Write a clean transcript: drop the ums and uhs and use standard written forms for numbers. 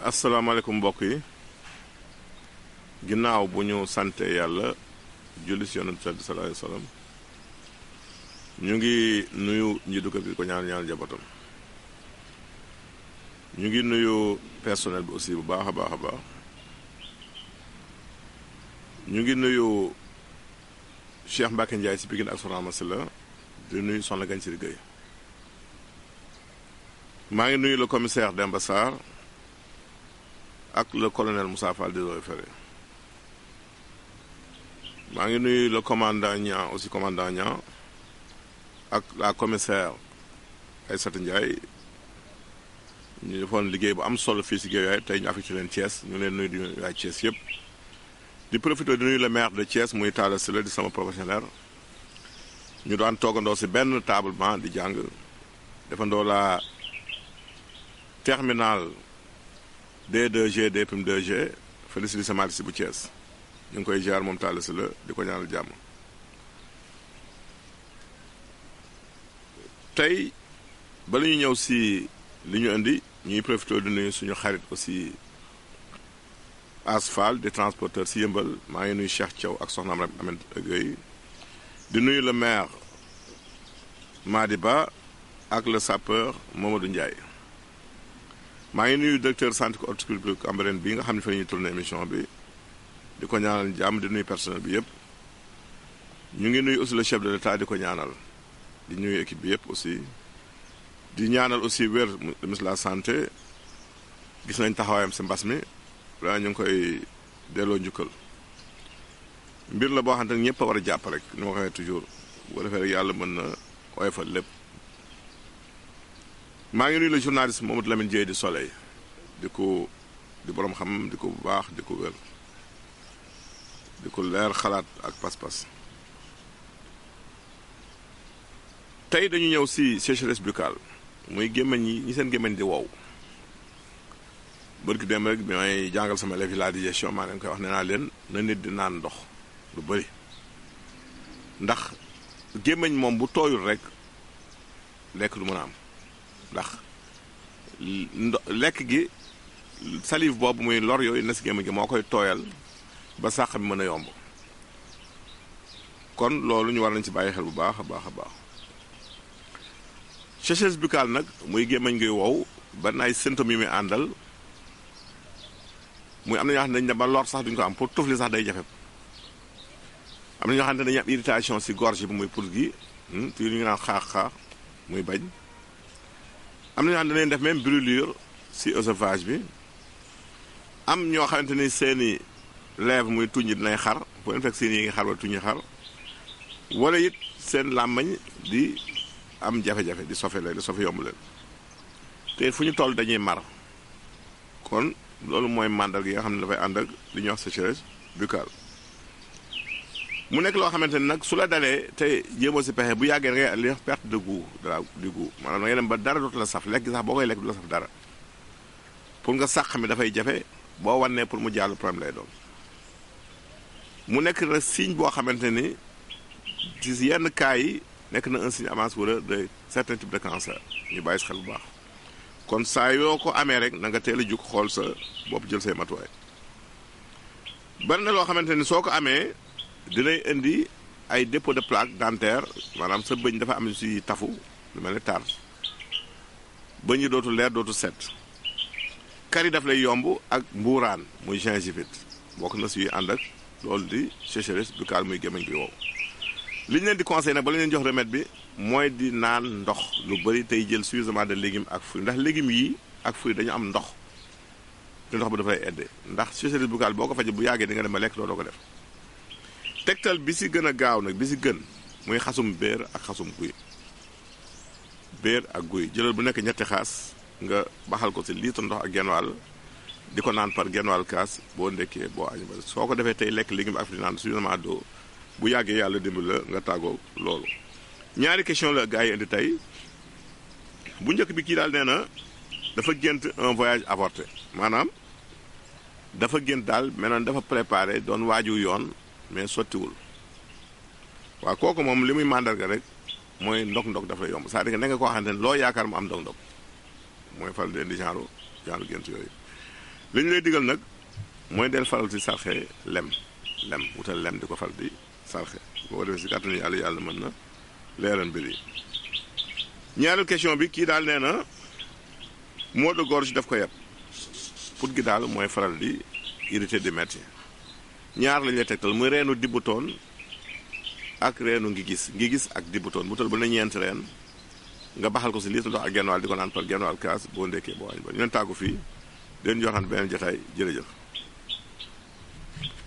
asalaamaaleykum mbokk yi ginnaaw bu ñu sante yàlla julli si yonent bi sallallahu alayhi wa sallam ñu ngi nuyu njiitu kër gi ko ñaan jabatam ñu ngi nuyu personnel bi aussi bu baax a baax ñu ngi nuyu Cheikh Mbacke Ndiaye si Pikine ak Soxna Massi la di nuyu Soxna Gagne Siri Gueye maa ngi nuyu le commissaire Demba Sarr ak le colonel Moussa Fall des Eaux et Forêts maa ngi nuyu le commandant Niang aussi commandant Niang ak la commissaire Aïssata Ndiaye ñu defoon liggéey bu am solo fii si Guédiawaye tey ñu affecté leen Thiès ñu leen nuyu di waa Thiès yëpp di profité di nuyu le maire de Thiès muy Talla Sylla di sama professionnel ñu daan toogandoo si benn tablement di jàng defandoo la terminal D2G D'2G Félicité Samari si bu Thiès ñu ngi koy jaar moom Talla Sylla di ko ñaanal jàmm. tey bala ñu ñëw si li ñu indi ñuy profité di nuyu suñu xarit aussi Asphal des transporteurs si Yëmbal maa ngi nuyu Cheikh Thiaw ak Soxna Ameth Gueye di nuyu le maire Madi Ba ak le sapeur Mamadou Ndiaye. maa ngi nuyu directeur centre horticulture Cambérène bi nga xam ne fa la ñuy tourné émission bi di ko ñaanal jàmm di nuyu personnel bi yëpp ñu ngi nuyu aussi le chef de l'État di ko ñaanal di nuyu équipe bi yëpp aussi di ñaanal aussi wér le ministre de la santé gis nañ taxawaayam si mbas mi vraiment ñu ngi koy delloo njukkal mbir la boo xam ne ñëpp a war a jàpp rek ni ma ko waxee toujours bu defee rek yàlla mën na oyofal lépp. maa ngi nuyu le journaliste Mamadou Lamine Dieye di Soleil di borom xam di ko bu baax di ko wér di ko leer xalaat ak pas-pas tey dañu ñëw si sécheresse buccale muy gémmañ yi ñi seen gémmañ di wow bërki dem rek bi may jàngal sama élèves yi la digestion maa leen koy wax nee naa leen na nit di naan ndox lu bëri ndax gémmañ moom bu tooyul rek lekk du mën a am ndax lekk gi salive boobu muy lor yooyu na si gémmañ gi moo koy tooyal ba sàq bi mën a yomb kon loolu ñu war nañ ci bàyyi xel bu baax a baax sécheresse buccale nag muy gémmañ gi wow ba ay symptômes yi muy àndal muy am na ñoo xam ne dañ dem ba lor sax duñ ko am pour tufli sax day jafe am na ñoo xam ne dañuy am irritation si gorge bi muy pour gi te ñu ngi naan xaax muy bañ am na ñoo xam ne dañuy def même brûlure si œsophage bi am ñoo xamante ni seeni lèvre muy tuñ dinay xar foo leen fekk seen yi ngi xar wala tuñi xar wala it seen làmmañ di am jafe-jafe di sofe leen di sofe yomb leen te fu ñu toll dañuy mar kon loolu mooy màndal gi nga xam ne dafay ànd ak li ñuy wax sécheresse buccale mu nekk loo xamante ni nag su la dalee te jéemoo si pexe bu yàggee da ngay li wax perte de goût du goût maanaam da ngay dem ba dara dootu la saf lekk gi sax boo koy lekk du la saf dara pour nga sàq mi dafay jafe boo wannee pour mu jàll problème lay doon mu nekk rek signe boo xamante ni ci yenn cas yi nekk na un signe avant-coureur de certains types de cancer ñu bàyyi si xel bu baax kon saa yoo ko amee rek na nga teel a jug xool sa bopp jël say matuwaay bari na loo xamante ni soo ko amee dinay indi ay dépôt de plaque dentaire maanaam sa bëñ dafa am si tafu lu mel ni tar bëñ yi dootu leer dootu set kar yi daf lay yomb ak mbuuraan muy gingivite bokk na si ànd ak loolu di sécheresse buccale muy gémmañ gi wow li ñu leen di conseillé nag ba la leen jox remède bi mooy di naan ndox lu bëri tey jël suffisamment de légumes ak fruits ndax légumes yi ak fruits dañu am ndox te ndox bi dafay aidé ndax sécheresse buccale boo ko fajee bu yàggee di nga dem ba lekk doo ko def tegtal bi si gën a gaaw nag bi si gën muy xasum béer ak xasum guy béer ak guy jëlal bu nekk ñetti xaas nga baxal ko si litre ndox ak genn wàll di ko naan par genn wàll kaas boo ndekkee boo añ ba soo ko defee tey lekk légumes ak fruits naan suffisamment d'eau bu yàggee yàlla dimbali la nga tàggoo loolu ñaari question la gars yi indi tey bu njëkk bi kii daal nee na dafa gént un voyage avorté maanaam dafa gént daal menoon dafa préparé doon waaju yoon mais sottiwul waaw kooku moom li muy màndarga rek mooy ndog-ndog dafa yomb c'est-à-dire que ne nga koo xamante ne loo yaakaar mu am ndog-ndog mooy faral di indi genre gént yooyu li ñu lay digal nag mooy del faral di sarxe lem wutal lem di ko faral di sarxe boo ko defee si kàttanu yàlla mën na leeral mbir yi. ñaareelu question bi kii daal nee na maux de gorge daf ko yeb put gi daal mooy faral di irrité di metti ñaar lañ lay tegtal muy reenu dibbutoon ak reenu ngi gis ak dibbutoon bu tal bu ne ñeenti reen nga baxal ko si litre ndox ak genn wàll di ko naan par genn wàll kaas boo ndekkee boo añ ba ñu leen tàggu fii den joxaan beneen jotaay jërëjëf